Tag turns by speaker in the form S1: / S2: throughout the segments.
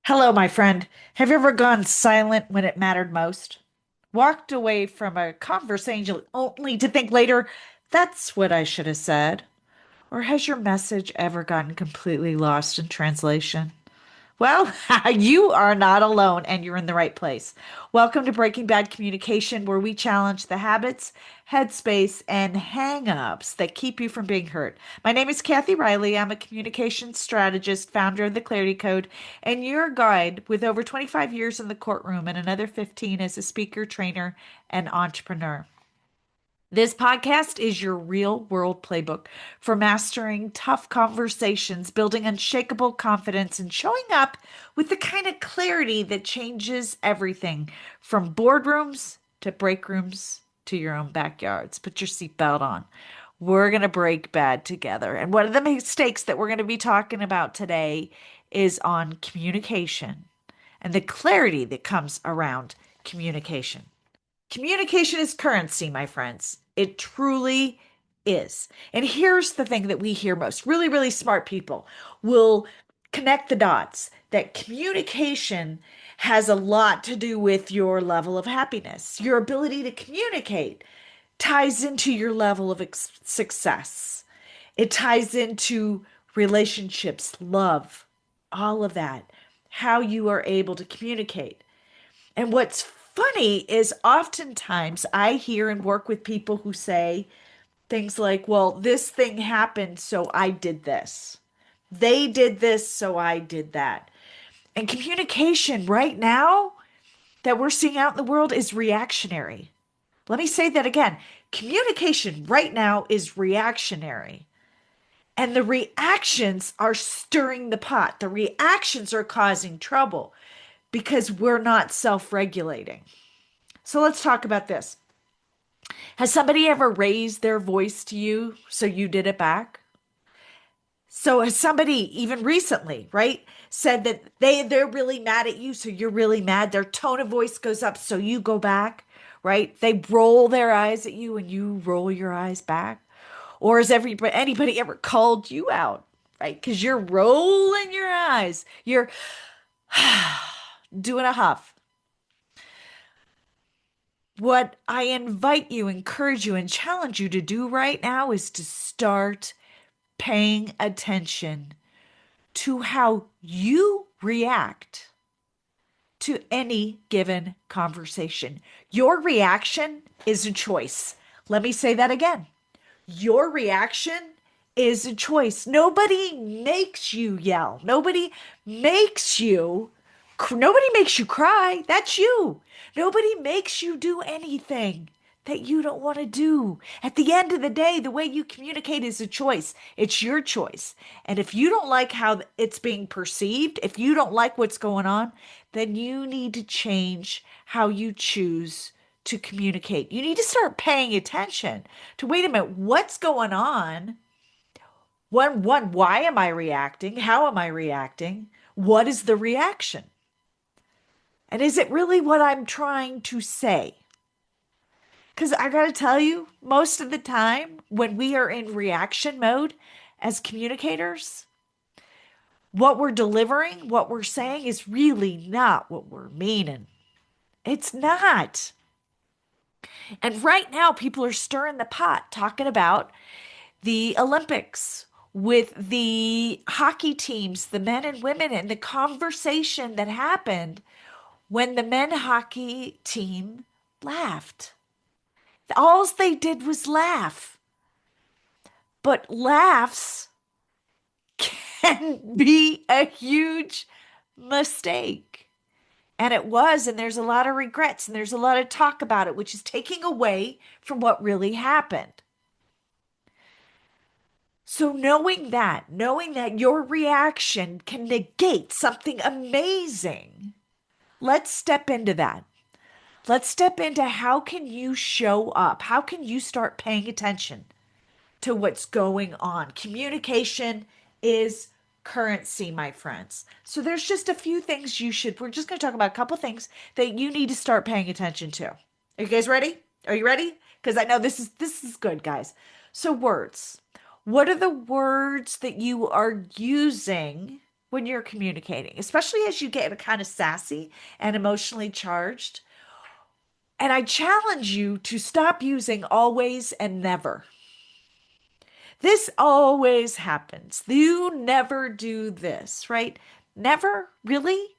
S1: Hello, my friend. Have you ever gone silent when it mattered most? Walked away from a conversation only to think later, that's what I should have said? Or has your message ever gotten completely lost in translation? Well, you are not alone and you're in the right place. Welcome to Breaking Bad Communication, where we challenge the habits, headspace, and hang-ups that keep you from being hurt. My name is Kathy Riley. I'm a communication strategist, founder of the Clarity Code, and your guide with over 25 years in the courtroom and another 15 as a speaker, trainer, and entrepreneur. This podcast is your real world playbook for mastering tough conversations, building unshakable confidence, and showing up with the kind of clarity that changes everything from boardrooms to break rooms to your own backyards. Put your seatbelt on. We're going to break bad together. And one of the mistakes that we're going to be talking about today is on communication and the clarity that comes around communication. Communication is currency, my friends. It truly is. And here's the thing that we hear most really, really smart people will connect the dots that communication has a lot to do with your level of happiness. Your ability to communicate ties into your level of success, it ties into relationships, love, all of that, how you are able to communicate. And what's funny is oftentimes I hear and work with people who say things like, well, this thing happened, so I did this. They did this, so I did that. And communication right now that we're seeing out in the world is reactionary. Let me say that again. Communication right now is reactionary. And the reactions are stirring the pot. The reactions are causing trouble because we're not self regulating. So let's talk about this. Has somebody ever raised their voice to you so you did it back? So has somebody even recently, right, said that they're really mad at you, so you're really mad. Their tone of voice goes up, so you go back, right? They roll their eyes at you and you roll your eyes back. Or has anybody ever called you out, right? Because you're rolling your eyes. You're doing a huff. What I invite you, encourage you, and challenge you to do right now is to start paying attention to how you react to any given conversation. Your reaction is a choice. Let me say that again. Your reaction is a choice. Nobody makes you yell. Nobody makes you cry. That's you. Nobody makes you do anything that you don't want to do. At the end of the day, the way you communicate is a choice. It's your choice. And if you don't like how it's being perceived, if you don't like what's going on, then you need to change how you choose to communicate. You need to start paying attention to wait a minute, what's going on? Why am I reacting? How am I reacting? What is the reaction? And is it really what I'm trying to say? Because I got to tell you, most of the time when we are in reaction mode as communicators, what we're delivering, what we're saying is really not what we're meaning. It's not. And right now, people are stirring the pot talking about the Olympics with the hockey teams, the men and women, and the conversation that happened when the men hockey team laughed. All they did was laugh. But laughs can be a huge mistake. And it was, and there's a lot of regrets, and there's a lot of talk about it, which is taking away from what really happened. So knowing that your reaction can negate something amazing, let's step into that. Let's step into how can you show up? How can you start paying attention to what's going on? Communication is currency, my friends. So there's just a few things we're just going to talk about a couple things that you need to start paying attention to. Are you guys ready? Are you ready? Because I know this is good, guys. So words. What are the words that you are using when you're communicating, especially as you get kind of sassy and emotionally charged. And I challenge you to stop using always and never. This always happens. You never do this, right? Never, really?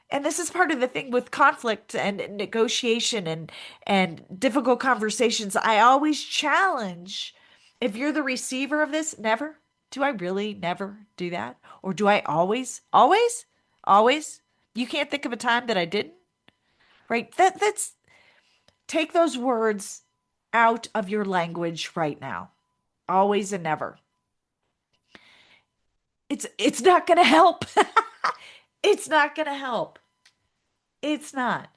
S1: And this is part of the thing with conflict and negotiation and difficult conversations. I always challenge, if you're the receiver of this, never. Do I really never do that? Or do I always? Always? Always? You can't think of a time that I didn't? Right? That's take those words out of your language right now. Always and never. It's not going to help. It's not going to help. It's not.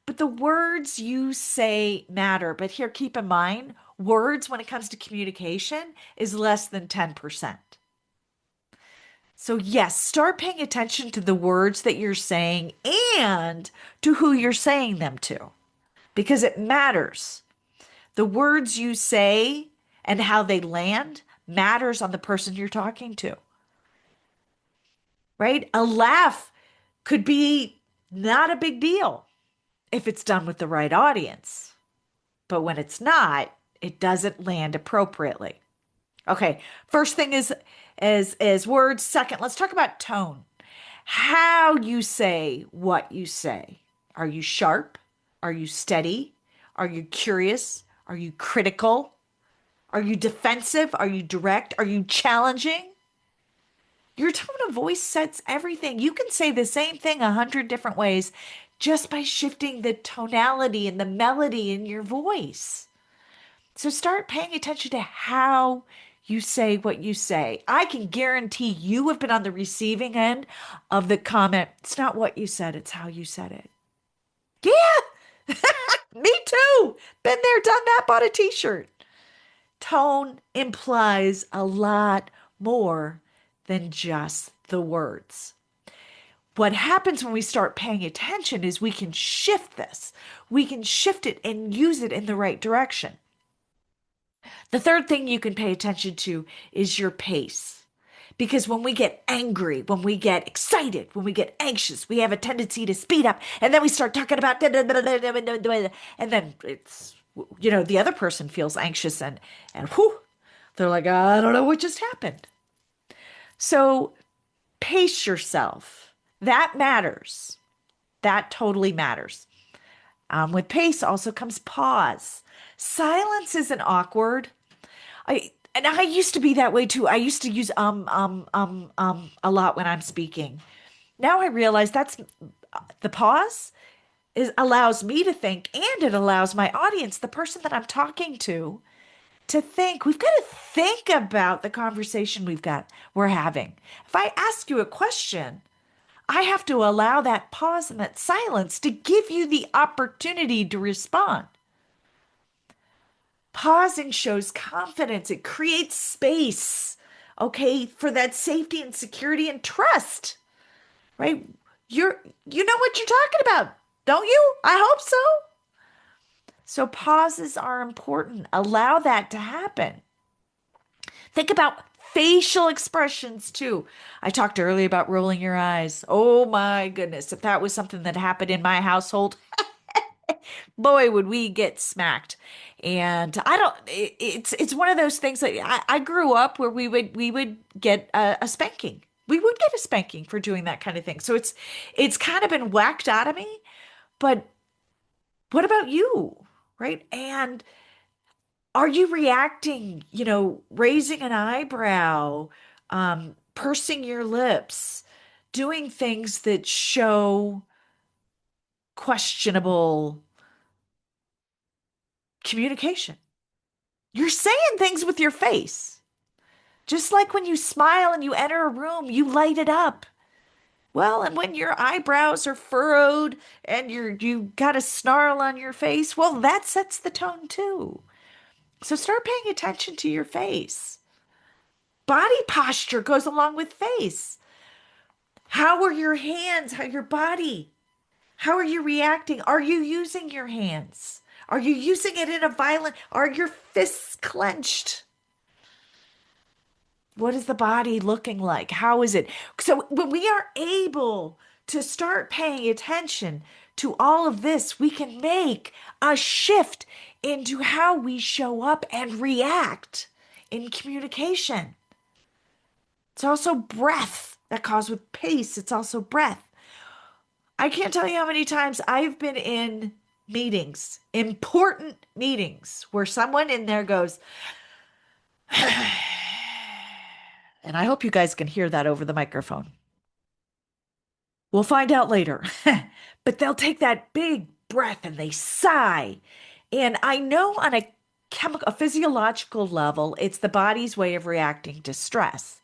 S1: But the words you say matter. But here, keep in mind, words when it comes to communication is less than 10%. So, yes, start paying attention to the words that you're saying and to who you're saying them to because it matters. The words you say and how they land matters on the person you're talking to, right? A laugh could be not a big deal if it's done with the right audience. But when it's not, it doesn't land appropriately. Okay, first thing is words. Second, let's talk about tone. How you say what you say. Are you sharp? Are you steady? Are you curious? Are you critical? Are you defensive? Are you direct? Are you challenging? Your tone of voice sets everything. You can say the same thing 100 different ways just by shifting the tonality and the melody in your voice. So start paying attention to how you say what you say. I can guarantee you have been on the receiving end of the comment. It's not what you said, it's how you said it. Yeah, me too. Been there, done that, bought a t-shirt. Tone implies a lot more than just the words. What happens when we start paying attention is we can shift this. We can shift it and use it in the right direction. The third thing you can pay attention to is your pace. Because when we get angry, when we get excited, when we get anxious, we have a tendency to speed up and then we start talking about, and then it's, the other person feels anxious and whew, they're like, I don't know what just happened. So pace yourself. That matters. That totally matters. With pace also comes pause. Silence isn't awkward. I used to be that way too. I used to use a lot when I'm speaking. Now I realize that's the pause is allows me to think and it allows my audience, the person that I'm talking to think. We've got to think about the conversation we're having. If I ask you a question, I have to allow that pause and that silence to give you the opportunity to respond. Pausing shows confidence. It creates space, okay, for that safety and security and trust, right? You know what you're talking about, don't you? I hope so. So pauses are important. Allow that to happen. Think about facial expressions too. I talked earlier about rolling your eyes. Oh my goodness, if that was something that happened in my household, boy, would we get smacked. And I don't, it's one of those things that I grew up where we would get a spanking. We would get a spanking for doing that kind of thing. So it's kind of been whacked out of me. But what about you? Right? And are you reacting, raising an eyebrow, pursing your lips, doing things that show questionable communication? You're saying things with your face. Just like when you smile and you enter a room, you light it up. Well, and when your eyebrows are furrowed and you got a snarl on your face, well, that sets the tone too. So start paying attention to your face. Body posture goes along with face. How are your hands? How your body? How are you reacting? Are you using your hands? Are you using it in a violent? Are your fists clenched? What is the body looking like? How is it? So when we are able to start paying attention to all of this, we can make a shift into how we show up and react in communication. It's also breath that caused with pace. It's also breath. I can't tell you how many times I've been in meetings, important meetings, where someone in there goes, and I hope you guys can hear that over the microphone. We'll find out later. But they'll take that big breath and they sigh. And I know on a physiological level, it's the body's way of reacting to stress.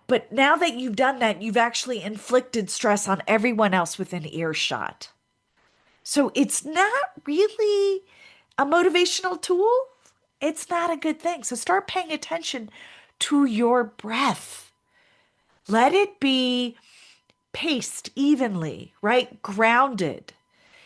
S1: But now that you've done that, you've actually inflicted stress on everyone else within earshot. So it's not really a motivational tool. It's not a good thing. So start paying attention to your breath. Let it be paced evenly, right? Grounded.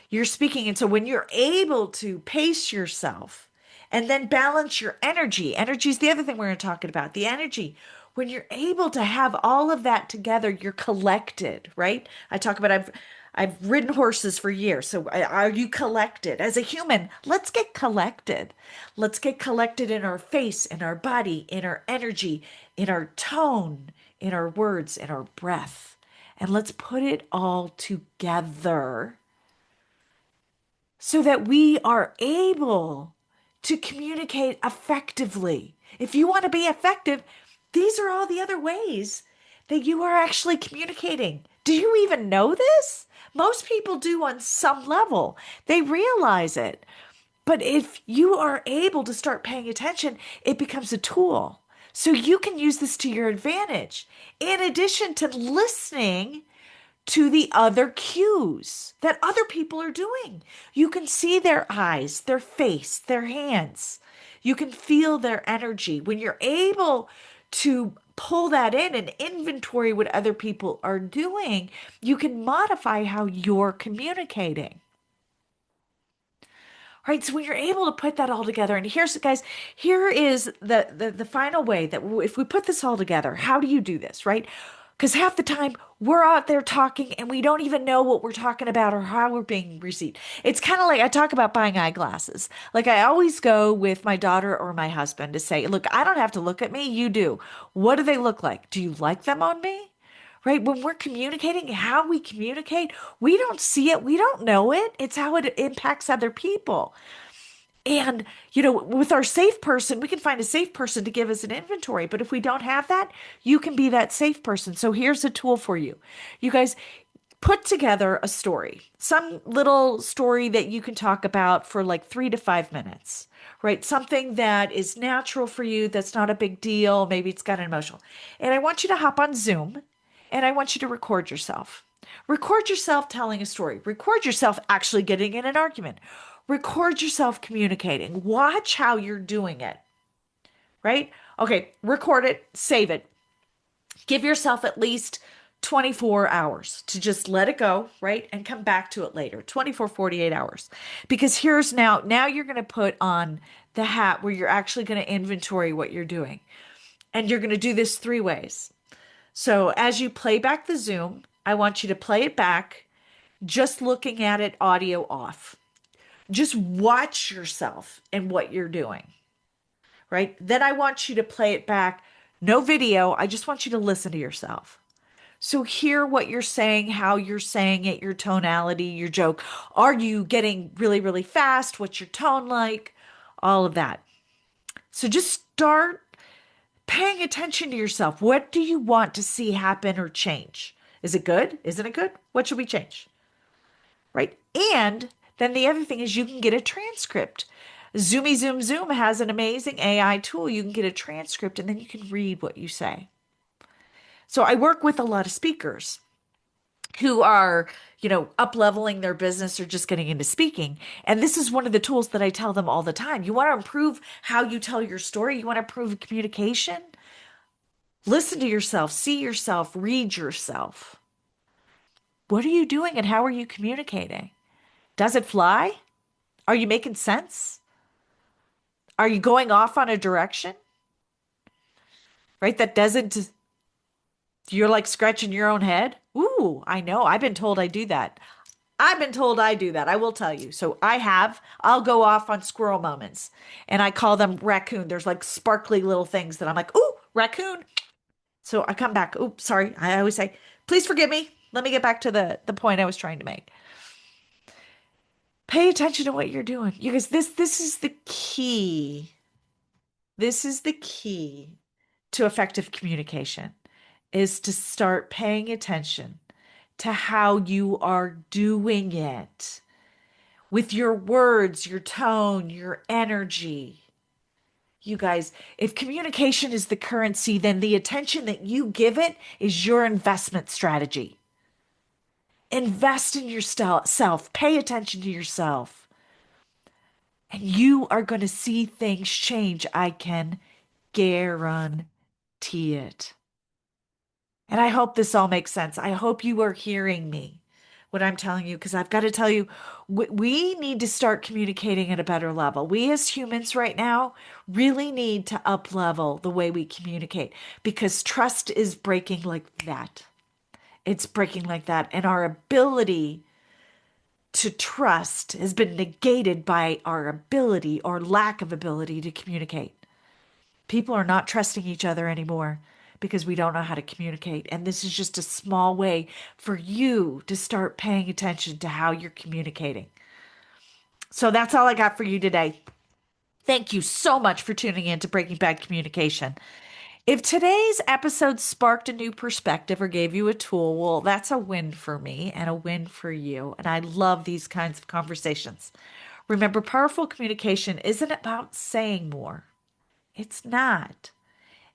S1: You're speaking. And so when you're able to pace yourself and then balance your energy is the other thing we're going to talk about, the energy. When you're able to have all of that together, you're collected, right? I talk about I've ridden horses for years. So are you collected? As a human, let's get collected. Let's get collected in our face, in our body, in our energy, in our tone, in our words, in our breath. And let's put it all together so that we are able to communicate effectively. If you want to be effective, these are all the other ways that you are actually communicating. Do you even know this? Most people do on some level. They realize it. But if you are able to start paying attention, it becomes a tool. So you can use this to your advantage. In addition to listening to the other cues that other people are doing. You can see their eyes, their face, their hands. You can feel their energy. When you're able to pull that in and inventory what other people are doing, you can modify how you're communicating. Right, so when you're able to put that all together, and here's, guys, here is the final way that if we put this all together, how do you do this, right? Because half the time we're out there talking and we don't even know what we're talking about or how we're being received. It's kind of like I talk about buying eyeglasses. Like I always go with my daughter or my husband to say, look, I don't have to look at me, you do. What do they look like? Do you like them on me? Right? When we're communicating, how we communicate, we don't see it, we don't know it. It's how it impacts other people. And, with our safe person, we can find a safe person to give us an inventory. But if we don't have that, you can be that safe person. So here's a tool for you. You guys put together a story, some little story that you can talk about for like 3 to 5 minutes, right? Something that is natural for you, that's not a big deal. Maybe it's got an emotional. And I want you to hop on Zoom and I want you to record yourself. Record yourself telling a story. Record yourself actually getting in an argument. Record yourself communicating. Watch how you're doing it, right? Okay, record it, save it. Give yourself at least 24 hours to just let it go, right? And come back to it later. 24, 48 hours. Because here's now you're going to put on the hat where you're actually going to inventory what you're doing. And you're going to do this 3 ways. So as you play back the Zoom, I want you to play it back just looking at it audio off. Just watch yourself and what you're doing, right? Then I want you to play it back. No video. I just want you to listen to yourself. So hear what you're saying, how you're saying it, your tonality, your joke. Are you getting really, really fast? What's your tone like? All of that. So just start paying attention to yourself. What do you want to see happen or change? Is it good? Isn't it good? What should we change? Right? And then the other thing is you can get a transcript. Zoomy Zoom Zoom has an amazing AI tool. You can get a transcript and then you can read what you say. So I work with a lot of speakers who are, up leveling their business or just getting into speaking. And this is one of the tools that I tell them all the time. You want to improve how you tell your story? You want to improve communication? Listen to yourself, see yourself, read yourself. What are you doing and how are you communicating? Does it fly? Are you making sense? Are you going off on a direction? right? That doesn't, you're like scratching your own head. Ooh, I know. I've been told I do that. I've been told I do that. I will tell you. So I'll go off on squirrel moments and I call them raccoon. There's like sparkly little things that I'm like, ooh, raccoon. So I come back. Oops, sorry. I always say, please forgive me. Let me get back to the point I was trying to make. Pay attention to what you're doing. You guys, this is the key. This is the key to effective communication is to start paying attention to how you are doing it with your words, your tone, your energy. You guys, if communication is the currency, then the attention that you give it is your investment strategy. Invest in yourself, pay attention to yourself, and you are going to see things change. I can guarantee it. And I hope this all makes sense. I hope you are hearing me, what I'm telling you, because I've got to tell you, we need to start communicating at a better level. We as humans right now really need to up level the way we communicate because trust is breaking like that. It's breaking like that. And our ability to trust has been negated by our ability or lack of ability to communicate. People are not trusting each other anymore because we don't know how to communicate. And this is just a small way for you to start paying attention to how you're communicating. So that's all I got for you today. Thank you so much for tuning in to Breaking Bad Communication. If today's episode sparked a new perspective or gave you a tool, well, that's a win for me and a win for you. And I love these kinds of conversations. Remember, powerful communication isn't about saying more. It's not.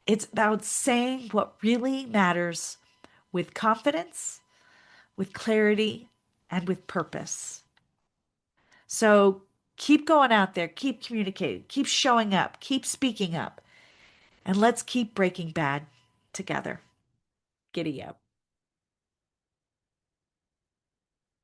S1: It's about saying what really matters with confidence, with clarity, and with purpose. So keep going out there, keep communicating, keep showing up, keep speaking up, and let's keep breaking bad together. Giddy up.